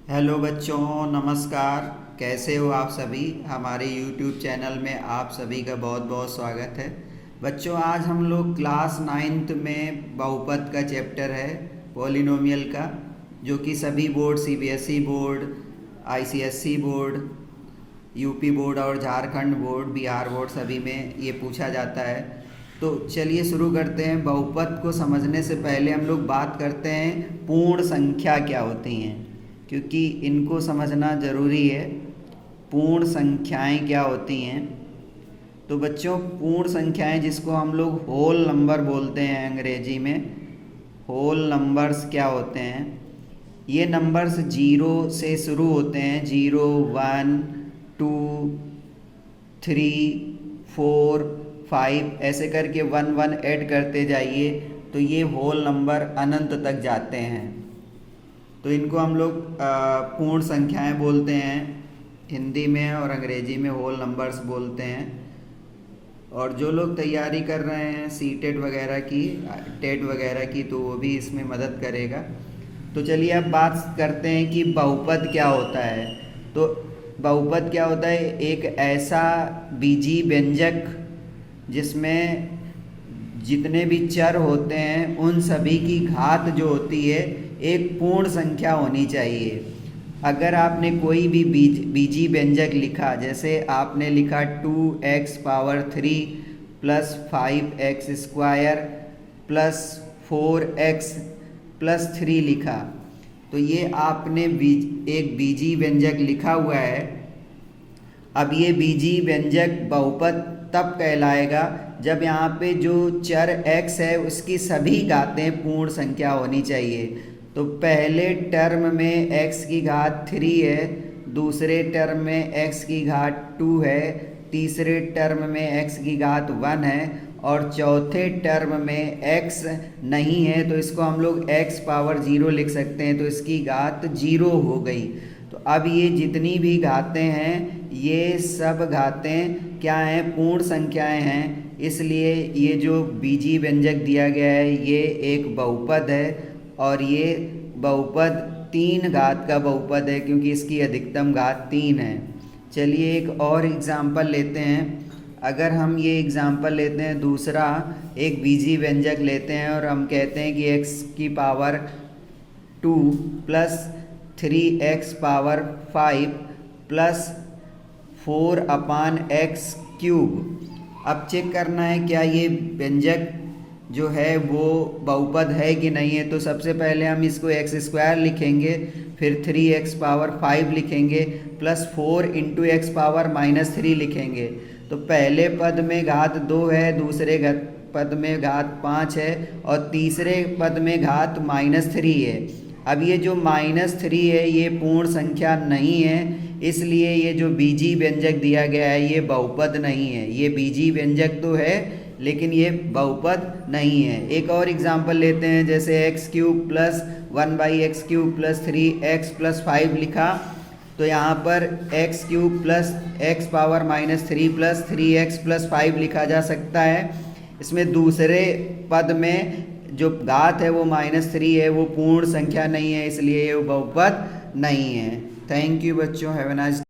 Hello बच्चों, नमस्कार। कैसे हो आप सभी। हमारे YouTube चैनल में आप सभी का बहुत बहुत स्वागत है। बच्चों, आज हम लोग क्लास 9th में बहुपद का चैप्टर है पॉलिनोमियल का, जो कि सभी board CBSE board, ICSE board, UP board और झारखंड बोर्ड, बिहार बोर्ड सभी में ये पूछा जाता है। तो चलिए शुरू करते हैं। बहुपद को समझने से पहले हम लोग बात करते हैं पूर्ण संख्या क्या होती हैं, क्योंकि इनको समझना ज़रूरी है। पूर्ण संख्याएं क्या होती हैं। तो बच्चों, पूर्ण संख्याएं जिसको हम लोग होल नंबर बोलते हैं अंग्रेजी में, होल नंबर्स क्या होते हैं। ये नंबर्स 0 से शुरू होते हैं। 0, 1, 2, 3, 4, 5 ऐसे करके 1 1 ऐड करते जाइए तो ये होल नंबर अनंत तक जाते हैं। तो इनको हम लोग पूर्ण संख्याएं बोलते हैं हिंदी में, और अंग्रेजी में होल नंबर्स बोलते हैं। और जो लोग तैयारी कर रहे हैं सीटेट वगैरह की, टेट वगैरह की, तो वो भी इसमें मदद करेगा। तो चलिए अब बात करते हैं कि बहुपद क्या होता है। तो बहुपद क्या होता है, एक ऐसा बीजी व्यंजक जिसमें जितने भी चर होते हैं उन सभी की घात जो होती है एक पूर्ण संख्या होनी चाहिए। अगर आपने कोई भी बीजी व्यंजक लिखा, जैसे आपने लिखा 2x power 3 plus 5x square plus 4x plus 3 लिखा, तो ये आपने एक बीजी व्यंजक लिखा हुआ है। अब ये बीजी व्यंजक बहुपद तब कहलाएगा जब यहाँ पे जो चर x है उसकी सभी घातें पूर्ण संख्या होनी चाहिए। तो पहले टर्म में x की घात 3 है, दूसरे टर्म में x की घात 2 है, तीसरे टर्म में x की घात 1 है, और चौथे टर्म में x नहीं है तो इसको हम लोग x पावर 0 लिख सकते हैं, तो इसकी घात 0 हो गई। तो अब ये जितनी भी घातें हैं ये सब घातें क्या हैं, पूर्ण संख्याएं हैं। इसलिए ये जो बीजी व्यंजक दिया गया है ये एक बहुपद है, और ये बहुपद 3 घात का बहुपद है क्योंकि इसकी अधिकतम घात 3 है। चलिए एक और एग्जाम्पल लेते हैं। अगर हम ये एग्जाम्पल लेते हैं दूसरा, एक बीजी व्यंजक लेते हैं और हम कहते हैं कि x की power 2 plus 3x power 5 plus 4/x cube. अब चेक करना है क्या ये व्यंजक जो है वो बहुपद है कि नहीं है। तो सबसे पहले हम इसको x स्क्वायर लिखेंगे, फिर 3x पावर 5 लिखेंगे, प्लस 4 इंटू एक्स पावर -3 लिखेंगे। तो पहले पद में घात 2 है, दूसरे पद में घात 5 है, और तीसरे पद में घात -3 है। अब ये जो -3 है ये पूर्ण संख्या नहीं है, इसलिए ये जो बीजी व्यंजक दिया गया है ये बहुपद नहीं है। ये बीजी व्यंजक तो है लेकिन ये बहुपद नहीं है। एक और एग्जांपल लेते हैं, जैसे x³ plus 1/x³ plus 3x plus 5 लिखा, तो यहाँ पर x³ plus x power -3 plus 3x plus 5 लिखा जा सकता है। इसमें दूसरे पद में जो घात है वो -3 है, वो पूर्ण संख्या नहीं है, इसलिए ये बहुपद नहीं है। थैंक यू बच्चों, हैव अ नाइस